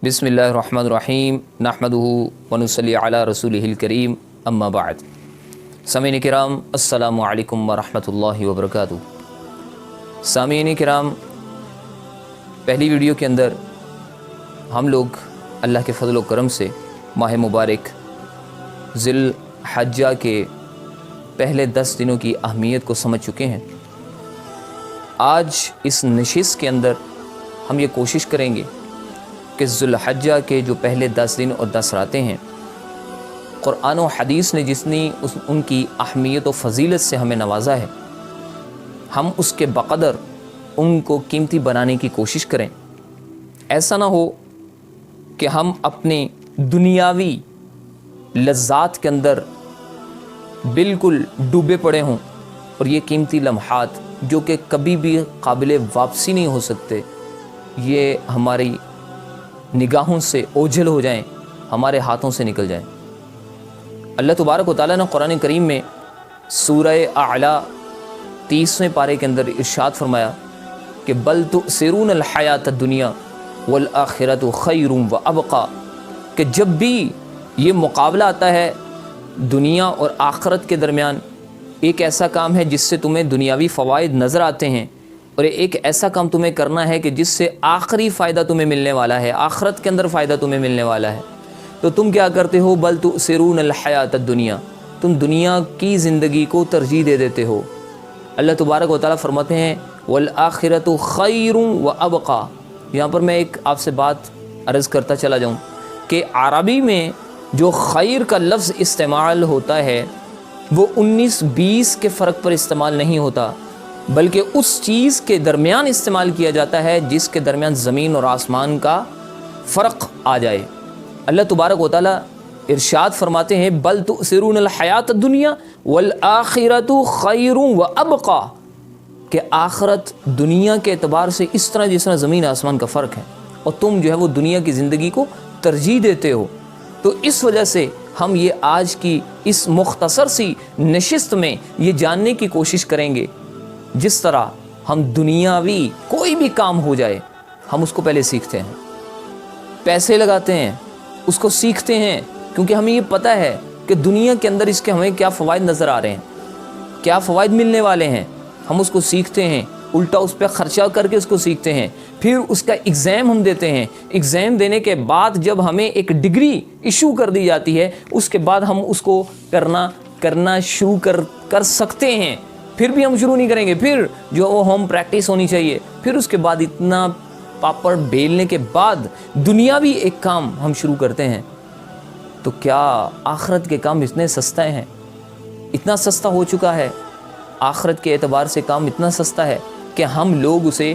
बिस्मिल्लाहिर्रहमानिर्रहीम नहमदुहु व नुसल्ली अला रसूलिहिल करीम अम्मा बाद। सामीन किराम अस्सलामु अलैकुम व रहमतुल्लाहि व बरकातुहू। सामीन किराम, पहली वीडियो के अंदर हम लोग अल्लाह के फ़ज़ल व करम से माह मुबारक ज़िल हज्जा के पहले 10 दिनों की अहमियत को समझ चुके हैं। आज इस नशिस्त के अंदर हम ये कोशिश करेंगे कि ज़ुल हज्जा के जो पहले 10 दिन और 10 रातें हैं, क़ुरान और हदीस ने जितनी उनकी अहमियत व फ़जीलत से हमें नवाजा है, हम उसके बक़दर उनको कीमती बनाने की कोशिश करें। ऐसा ना हो कि हम अपने दुनियावी लज़्ज़ात के अंदर बिल्कुल डूबे पड़े हों और ये कीमती लम्हात जो कि कभी भी काबिल वापसी नहीं हो सकते, ये हमारी निगाहों से ओझल हो जाएं, हमारे हाथों से निकल जाएं। अल्लाह तबारक व तआला ने कुरान करीम में सूरह आला 30वें पारे के अंदर इरशाद फरमाया कि बल तुसिरून अल हयात दुनिया वल आखिरतु खैरुम व अबका, कि जब भी ये मुकाबला आता है दुनिया और आखिरत के दरमियान, एक ऐसा काम है जिससे तुम्हें दुनियावी फ़वाइद नज़र आते हैं और एक ऐसा काम तुम्हें करना है कि जिससे आखिरी फ़ायदा तुम्हें मिलने वाला है, आखिरत के अंदर फ़ायदा तुम्हें मिलने वाला है, तो तुम क्या करते हो? बल तुसिरून अल हयात दुनिया, तुम दुनिया की ज़िंदगी को तरजीह दे देते हो। अल्लाह तबारक व तआला फरमाते हैं वल आखिरतु खैरुम व अबका। यहाँ पर मैं एक आपसे बात अर्ज़ करता चला जाऊँ कि अरबी में जो खैर का लफ्ज़ इस्तेमाल होता है वो 19-20 के फ़र्क पर इस्तेमाल नहीं होता, बल्कि उस चीज़ के दरमियान इस्तेमाल किया जाता है जिसके दरमियान ज़मीन और आसमान का फ़र्क आ जाए। अल्लाह तबारक व तआला इरशाद फरमाते हैं बल तुसिरून अल हयात दुनिया वल आखिरतु खैरुम व अबका, कि आखिरत दुनिया के एतबार से इस तरह जिस तरह ज़मीन आसमान का फ़र्क है और तुम जो है वो दुनिया की ज़िंदगी को तरजीह देते हो। तो इस वजह से हम ये आज की इस मुख्तसर सी नशिस्त में ये जानने की कोशिश करेंगे, जिस तरह हम दुनियावी कोई भी काम हो जाए हम उसको पहले सीखते हैं, पैसे लगाते हैं, उसको सीखते हैं, क्योंकि हमें ये पता है कि दुनिया के अंदर इसके हमें क्या फ़वाइद नज़र आ रहे हैं, क्या फ़वाइद मिलने वाले हैं, हम उसको सीखते हैं, उल्टा उस पर ख़र्चा करके उसको सीखते हैं, फिर उसका एग्ज़ाम हम देते हैं। एग्ज़ाम देने के बाद जब हमें एक डिग्री इशू कर दी जाती है, उसके बाद हम उसको करना शुरू कर सकते हैं। फिर भी हम शुरू नहीं करेंगे, फिर जो होम प्रैक्टिस होनी चाहिए, फिर उसके बाद इतना पापड़ बेलने के बाद दुनियावी एक काम हम शुरू करते हैं। तो क्या आखिरत के काम इतने सस्ते हैं? इतना सस्ता हो चुका है, आखिरत के एतबार से काम इतना सस्ता है कि हम लोग उसे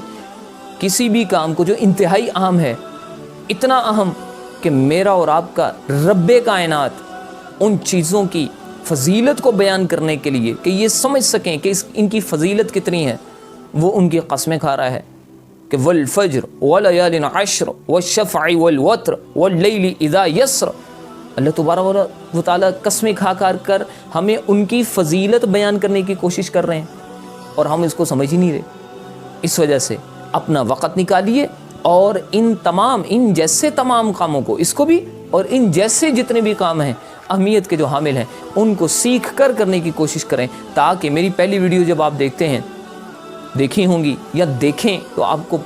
किसी भी काम को जो इंतहाई अहम है, इतना अहम कि मेरा और आपका रब्बे कायनात उन चीज़ों की फ़जीलत को बयान करने के लिए कि ये समझ सकें कि इनकी फ़जीलत कितनी है, वो उनकी कसमें खा रहा है कि वल फ़ज्र व लयालिन अश्र व शफ़अ वल वत्र वल लैलि इज़ा यसर। अल्लाह तबारक व तआला कसमें खा कर हमें उनकी फ़जीलत बयान करने की कोशिश कर रहे हैं और हम इसको समझ ही नहीं रहे। इस वजह से अपना वक़्त निकालिए और इन जैसे तमाम कामों को, इसको भी और इन जैसे जितने भी काम हैं अहमियत के जो हामिल हैं, उनको सीख कर करने की कोशिश करें, ताकि मेरी पहली वीडियो जब आप देखते हैं, देखी होंगी या देखें, तो आपको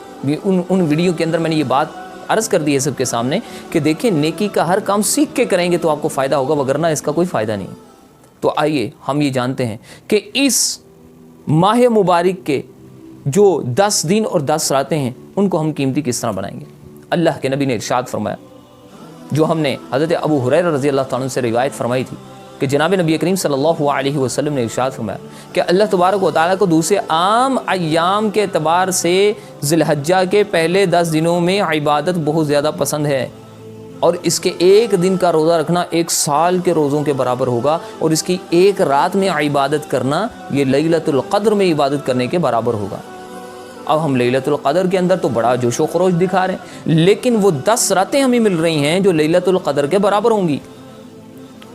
उन वीडियो के अंदर मैंने ये बात अर्ज़ कर दी है सबके सामने कि देखें, नेकी का हर काम सीख के करेंगे तो आपको फ़ायदा होगा, वगरना इसका कोई फ़ायदा नहीं। तो आइए हम ये जानते हैं कि इस माह मुबारक के जो 10 दिन और 10 रातें हैं उनको हम कीमती किस तरह बनाएंगे। अल्लाह के नबी ने इरशाद फरमाया, जो हमने हज़रत अबू हुरैरा रज़ी अल्लाह ताला से रिवायत फरमाई थी कि जनाब नबी करीम सल्लल्लाहु अलैहि वसल्लम ने इरशाद फरमाया कि अल्लाह तबारक व तआला को दूसरे आम अय्याम के एतबार से ज़िल हज्जा के पहले 10 दिनों में इबादत बहुत ज़्यादा पसंद है, और इसके एक दिन का रोज़ा रखना 1 साल के रोज़ों के बराबर होगा, और इसकी एक रात में इबादत करना ये लैलतुल क़द्र में इबादत करने के बराबर होगा। अब हम लैलतुल क़द्र के अंदर तो बड़ा जोशो खरोश दिखा रहे हैं, लेकिन वो 10 रातें हमें मिल रही हैं जो लैलतुल क़द्र के बराबर होंगी।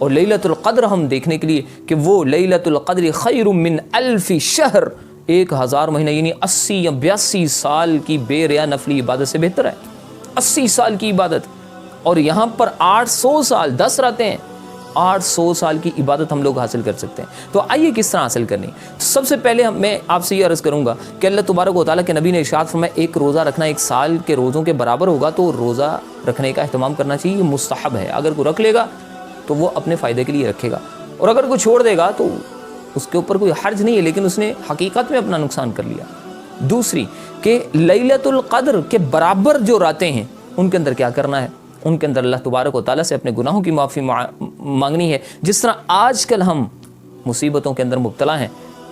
और लैलतुल क़द्र हम देखने के लिए कि वो लैलतुल क़द्र खैरुम मिन अल्फ़ि शहर, 1000 महीने यानी 80 या 82 साल की बेरिया नफली इबादत से बेहतर है। 80 سال کی عبادت، اور یہاں پر 800 سال 10 راتیں ہیں، 800 سال کی عبادت ہم لوگ حاصل کر سکتے ہیں۔ تو آئیے کس طرح حاصل کرنی؟ تو سب سے پہلے میں آپ سے یہ عرض کروں گا کہ اللہ تبارک و تعالیٰ کے نبی نے ارشاد فرمایا ایک روزہ رکھنا 1 سال کے روزوں کے برابر ہوگا، تو روزہ رکھنے کا اہتمام کرنا چاہیے، یہ مستحب ہے۔ اگر کوئی رکھ لے گا تو وہ اپنے فائدے کے لیے رکھے گا، اور اگر کوئی چھوڑ دے گا تو اس کے اوپر کوئی حرج نہیں ہے، لیکن اس نے حقیقت میں اپنا نقصان کر لیا۔ دوسری کہ لیلۃ القدر کے برابر جو راتیں ہیں ان کے اندر کیا کرنا ہے؟ ان کے اندر اللہ تبارک و تعالیٰ سے اپنے گناہوں کی معافی مانگنی ہے۔ جس طرح آج کل ہم مصیبتوں کے اندر مبتلا ہیں،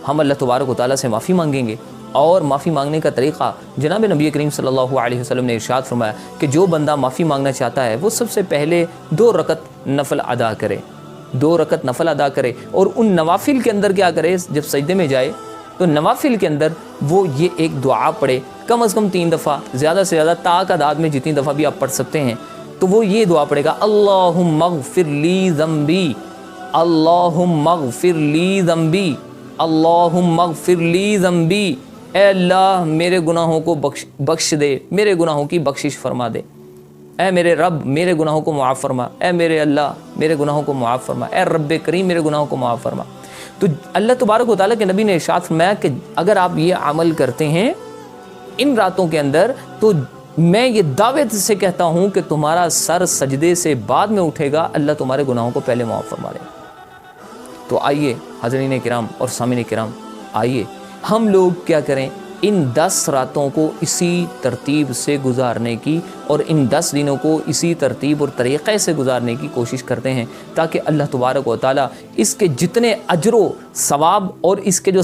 ہم اللہ تبارک و تعالیٰ سے معافی مانگیں گے، اور معافی مانگنے کا طریقہ جناب نبی کریم صلی اللہ علیہ وسلم نے ارشاد فرمایا کہ جو بندہ معافی مانگنا چاہتا ہے وہ سب سے پہلے 2 رکعت نفل ادا کرے، 2 رکعت نفل ادا کرے، اور ان نوافل کے اندر کیا کرے؟ جب سجدے میں جائے تو نوافل کے اندر وہ یہ ایک دعا پڑھے، کم از کم 3 دفعہ، زیادہ سے زیادہ تعداد میں جتنی دفعہ بھی آپ پڑھ سکتے ہیں، تو وہ یہ دعا پڑھے گا، اللہم اغفر لی ذنبی، اللہم اغفر لی ذنبی، اللہم اغفر لی ذنبی، اے اللہ میرے گناہوں کو بخش دے، میرے گناہوں کی بخشش فرما دے، اے میرے رب میرے گناہوں کو معاف فرما، اے میرے اللہ میرے گناہوں کو معاف فرما، اے رب کریم میرے گناہوں کو معاف فرما۔ تو اللہ تبارک و تعالیٰ کے نبی نے ارشاد فرمایا کہ اگر آپ یہ عمل کرتے ہیں ان راتوں کے اندر، تو میں یہ دعوے سے کہتا ہوں کہ تمہارا سر سجدے سے بعد میں اٹھے گا، اللہ تمہارے گناہوں کو پہلے معاف فرما دے گا۔ تو آئیے حاضرین کرام اور سامعین کرام، آئیے ہم لوگ کیا کریں؟ ان 10 راتوں کو اسی ترتیب سے گزارنے کی، اور ان 10 دنوں کو اسی ترتیب اور طریقے سے گزارنے کی کوشش کرتے ہیں، تاکہ اللہ تبارک و تعالیٰ اس کے جتنے اجر و ثواب اور اس کے جو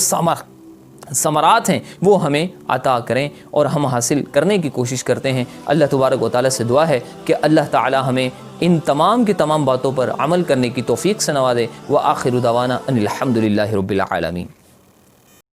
ثمرات ہیں وہ ہمیں عطا کریں، اور ہم حاصل کرنے کی کوشش کرتے ہیں۔ اللہ تبارک و تعالیٰ سے دعا ہے کہ اللہ تعالیٰ ہمیں ان تمام کی تمام باتوں پر عمل کرنے کی توفیق سے نوازے۔ وآخر دعوانا ان الحمد للہ رب العالمین۔